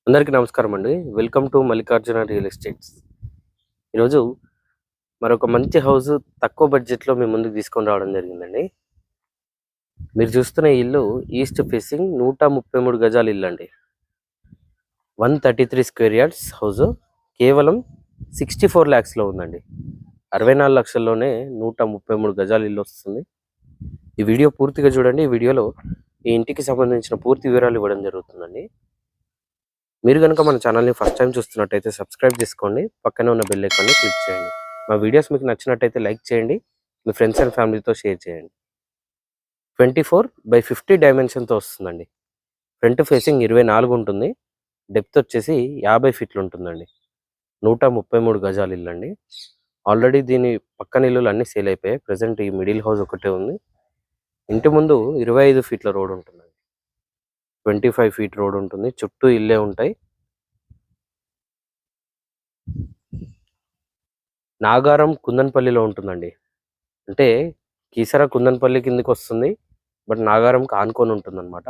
అందరికీ నమస్కారం అండి. Welcome to Mallikarjuna real estates. ఈరోజు మరొక మంచి హౌస్ తక్కువ బడ్జెట్‌లో మీ ముందుకు తీసుకొని రావడం జరిగిందండి. మీరు చూస్తున్న ఈ ఇల్లు ఈస్ట్ ఫేసింగ్ 133 గజాల ఇల్లండి. 133 స్క్వేర్ యార్డ్స్ హౌసు. కేవలం 64 లాక్స్‌లో ఉందండి. 64 లక్షల్లోనే 133 గజాల ఇల్లు వస్తుంది. ఈ వీడియో పూర్తిగా చూడండి. ఈ వీడియోలో ఈ ఇంటికి సంబంధించిన పూర్తి వివరాలు ఇవ్వడం జరుగుతుందండి. మీరు గనుక మన ఛానల్‌ని ఫస్ట్ టైం చూస్తున్నట్టయితే సబ్స్క్రైబ్ చేసుకోండి. పక్కనే ఉన్న బెల్ ఐకాన్‌ని క్లిక్ చేయండి. మా వీడియోస్ మీకు నచ్చినట్టయితే లైక్ చేయండి. మీ ఫ్రెండ్స్ అండ్ ఫ్యామిలీతో షేర్ చేయండి. 24/50 డైమెన్షన్‌తో వస్తుందండి. ఫ్రంట్ ఫేసింగ్ 24 ఉంటుంది. డెప్త్ వచ్చేసి 50 ఫీట్లు ఉంటుందండి. 133 గజాల ఇల్లండి. ఆల్రెడీ దీని పక్కన ఇల్లులు అన్నీ సేల్ అయిపోయాయి. ప్రెజెంట్ ఈ మిడిల్ హౌస్ ఒకటే ఉంది. ఇంటి ముందు 25 ఫీట్ల రోడ్ ఉంటుందండి. 25 ఫీట్ రోడ్ ఉంటుంది. చుట్టూ ఇల్లే ఉంటాయి. నాగారం కుందన్పల్లిలో ఉంటుందండి. అంటే కీసర కుందన్పల్లి కిందకి వస్తుంది. బట్ నాగారంకి ఆనుకొని ఉంటుందన్నమాట.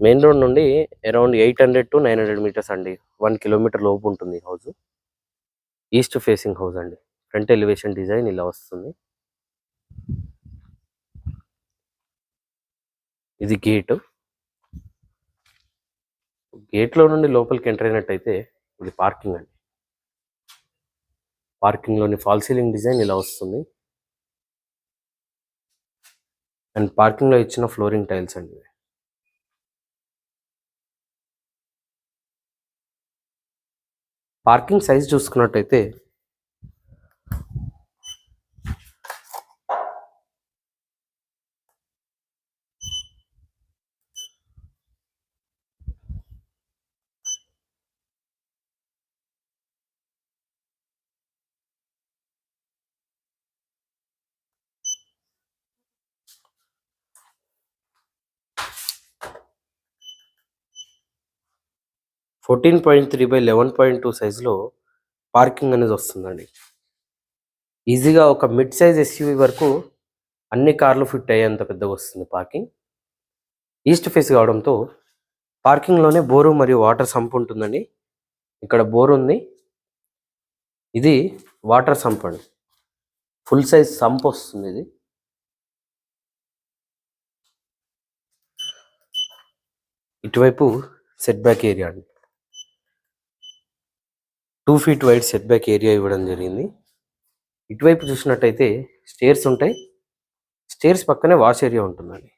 మెయిన్ రోడ్ నుండి అరౌండ్ 800-900 మీటర్స్ అండి. 1 కిలోమీటర్ లోపు ఉంటుంది హౌస్. ఈస్ట్ ఫేసింగ్ హౌస్ అండి. ఫ్రంట్ ఎలివేషన్ డిజైన్ ఇలా వస్తుంది. ఇది గేటు. గేట్లో నుండి లోపలికి ఎంటర్ అయినట్టయితే ఇది పార్కింగ్ అండి. పార్కింగ్లోని ఫాల్ సీలింగ్ డిజైన్ ఇలా వస్తుంది. అండ్ పార్కింగ్లో ఇచ్చిన ఫ్లోరింగ్ టైల్స్ అండి. పార్కింగ్ సైజ్ చూసుకున్నట్టయితే 14.3/11.2 సైజులో పార్కింగ్ అనేది వస్తుందండి. ఈజీగా ఒక మిడ్ సైజ్ ఎస్యూవీ వరకు అన్ని కార్లు ఫిట్ అయ్యేంత పెద్దగా వస్తుంది పార్కింగ్. ఈస్ట్ ఫేస్ కావడంతో పార్కింగ్లోనే బోరు మరియు వాటర్ సంప్ ఉంటుందండి. ఇక్కడ బోర్ ఉంది. ఇది వాటర్ సంప్ అండి. ఫుల్ సైజ్ సంప్ వస్తుంది ఇది. ఇటువైపు సెట్ బ్యాక్ ఏరియా అండి. 2 feet wide set back area ఇవ్వడం జరిగింది. ఇటువైపు చూసినట్టయితే స్టేర్స్ ఉంటాయి. స్టేర్స్ పక్కనే వాష్ ఏరియా ఉంటుందండి.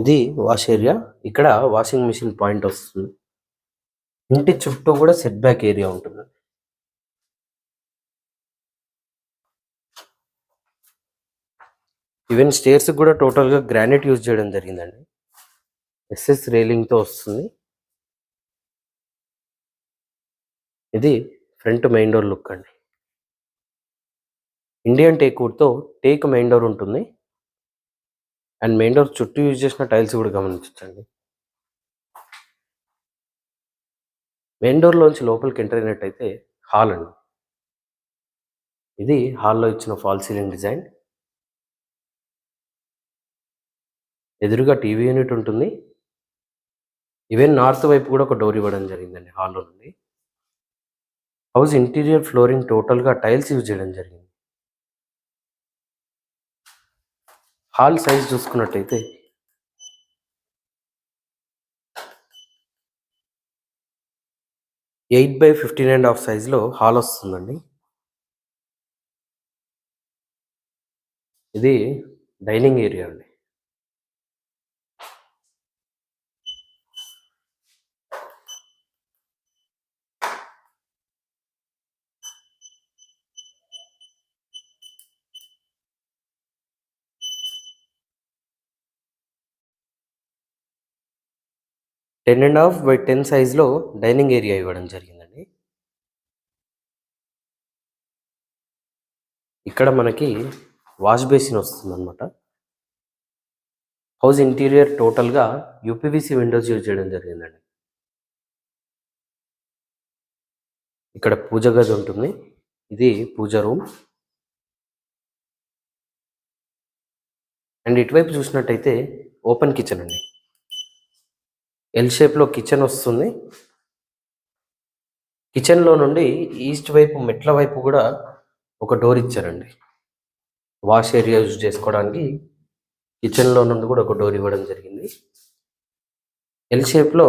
ఇది వాష్ ఏరియా. ఇక్కడ వాషింగ్ మిషన్ పాయింట్ వస్తుంది. ఇంటి చుట్టూ కూడా సెట్ బ్యాక్ ఏరియా ఉంటుంది. ఈవెన్ స్టేర్స్ కూడా టోటల్గా గ్రానైట్ యూజ్ చేయడం జరిగిందండి. ఎస్ఎస్ రైలింగ్తో వస్తుంది. ఇది ఫ్రంట్ మెయిన్ డోర్ లుక్ అండి. ఇండియన్ టేక్ వుడ్తో టేక్ మెయిన్ డోర్ ఉంటుంది. అండ్ మెయిన్ డోర్ చుట్టూ యూజ్ చేసిన టైల్స్ కూడా గమనించండి. మెయిన్ డోర్లోంచి లోపలికి ఎంటర్ అయినట్టయితే హాల్ అండి. ఇది హాల్లో ఇచ్చిన ఫాల్ సీలింగ్ డిజైన్. ఎదురుగా టీవీ యూనిట్ ఉంటుంది. ఈవెన్ నార్త్ వైపు కూడా ఒక డోర్ ఇవ్వడం జరిగిందండి హాల్లో నుండి. హౌస్ ఇంటీరియర్ ఫ్లోరింగ్ టోటల్గా టైల్స్ యూజ్ చేయడం జరిగింది. హాల్ సైజ్ చూసుకున్నట్టయితే 8/15.5 సైజులో హాల్ వస్తుందండి. ఇది డైనింగ్ ఏరియా అండి. టెన్ అండ్ హాఫ్ బై 10 సైజులో డైనింగ్ ఏరియా ఇవ్వడం జరిగిందండి. ఇక్కడ మనకి వాష్ బేసిన్ వస్తుందన్నమాట. హౌస్ ఇంటీరియర్ టోటల్గా యూపీవీసీ విండోస్ యూజ్ చేయడం జరిగిందండి. ఇక్కడ పూజ గది ఉంటుంది. ఇది పూజ రూమ్. అండ్ ఇటువైపు చూసినట్టయితే ఓపెన్ కిచెన్ అండి. ఎల్ షేప్లో కిచెన్ వస్తుంది. కిచెన్లో నుండి ఈస్ట్ వైపు మెట్ల వైపు కూడా ఒక డోర్ ఇచ్చారండి. వాష్ ఏరియా యూజ్ చేసుకోవడానికి కిచెన్లో నుండి కూడా ఒక డోర్ ఇవ్వడం జరిగింది. ఎల్ షేప్లో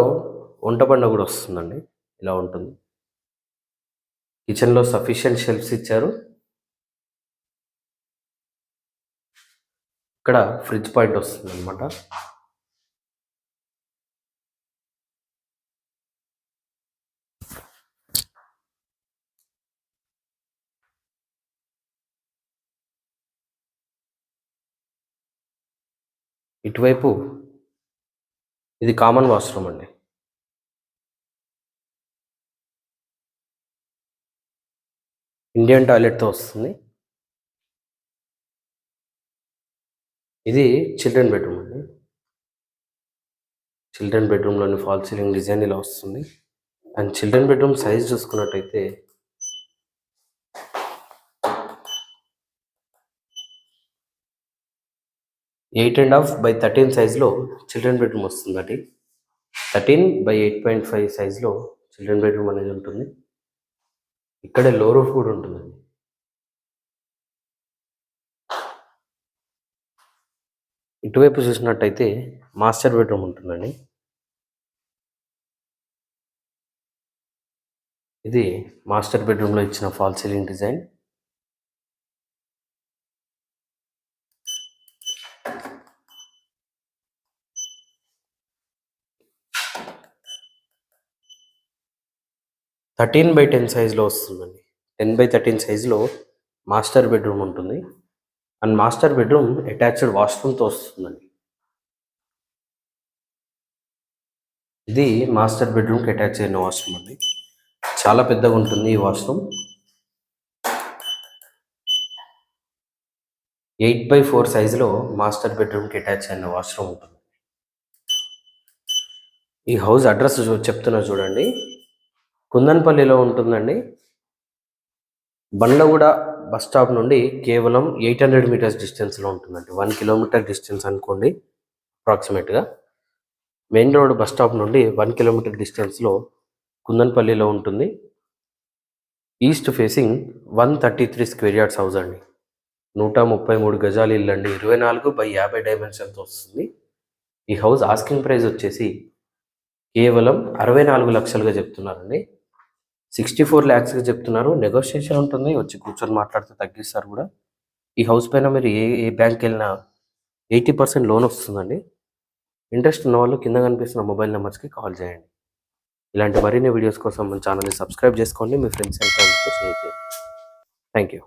వంటబండ కూడా వస్తుందండి. ఇలా ఉంటుంది. కిచెన్లో సఫిషియెంట్ షెల్ఫ్స్ ఇచ్చారు. ఇక్కడ ఫ్రిడ్జ్ పాయింట్ వస్తుంది అనమాట. ఇటువైపు ఇది కామన్ వాష్రూమ్ అండి. ఇండియన్ టాయిలెట్తో వస్తుంది. ఇది చిల్డ్రన్ బెడ్రూమ్ అండి. చిల్డ్రన్ బెడ్రూమ్లోని ఫాల్ సీలింగ్ డిజైన్ ఇలా వస్తుంది. అండ్ చిల్డ్రన్ బెడ్రూమ్ సైజ్ చూసుకున్నట్టయితే 8.5 by 13 సైజ్లో చిల్డ్రన్ బెడ్రూమ్ వస్తుందండి. 13 by 8.5 సైజ్లో చిల్డ్రన్ బెడ్రూమ్ అనేది ఉంటుంది. ఇక్కడే లో రూఫ్ కూడా ఉంటుందండి. ఇటువైపు చూసినట్టయితే మాస్టర్ బెడ్రూమ్ ఉంటుందండి. ఇది మాస్టర్ బెడ్రూమ్లో ఇచ్చిన fall ceiling design. Thirteen by 10 సైజులో వస్తుందండి. 10 by 13 సైజులో మాస్టర్ బెడ్రూమ్ ఉంటుంది. అండ్ మాస్టర్ బెడ్రూమ్ అటాచ్డ్ వాష్రూమ్తో వస్తుందండి. ఇది మాస్టర్ బెడ్రూమ్కి అటాచ్ అయిన వాష్రూమ్ అండి. చాలా పెద్దగా ఉంటుంది ఈ వాష్రూమ్. 8/4 సైజులో మాస్టర్ బెడ్రూమ్కి అటాచ్ అయిన వాష్రూమ్ ఉంటుంది. ఈ హౌస్ అడ్రస్ చెప్తున్నా చూడండి. కుందన్పల్లిలో ఉంటుందండి. బండ్లగూడ బస్ స్టాప్ నుండి కేవలం 800 మీటర్స్ డిస్టెన్స్లో ఉంటుందండి. 1 కిలోమీటర్ డిస్టెన్స్ అనుకోండి అప్రాక్సిమేట్గా. మెయిన్ రోడ్ బస్ స్టాప్ నుండి 1 కిలోమీటర్ డిస్టెన్స్లో కుందన్పల్లిలో ఉంటుంది. East facing 133 square yards house అండి. 133 గజాలు ఇల్లు అండి. 24 by 50 డైమెన్షన్తో వస్తుంది. ఈ హౌస్ ఆస్కింగ్ ప్రైస్ వచ్చేసి కేవలం 64 లక్షలుగా చెప్తున్నారండి. 64 lakhsగా చెప్తున్నారు. నెగోషియేషన్ ఉంటుంది. వచ్చి కూర్చొని మాట్లాడితే తగ్గిస్తారు కూడా. ఈ హౌస్ పైన మీరు ఏ బ్యాంక్కి వెళ్ళినా 80% లోన్ వస్తుందండి. ఇంట్రెస్ట్ ఉన్న వాళ్ళు కింద కనిపిస్తున్న మొబైల్ నెంబర్స్కి కాల్ చేయండి. ఇలాంటి మరిన్ని వీడియోస్ కోసం మన ఛానల్ని సబ్స్క్రైబ్ చేసుకోండి. మీ ఫ్రెండ్స్ అండ్ ఫ్యామిలీతో షేర్ చేయండి. Thank you.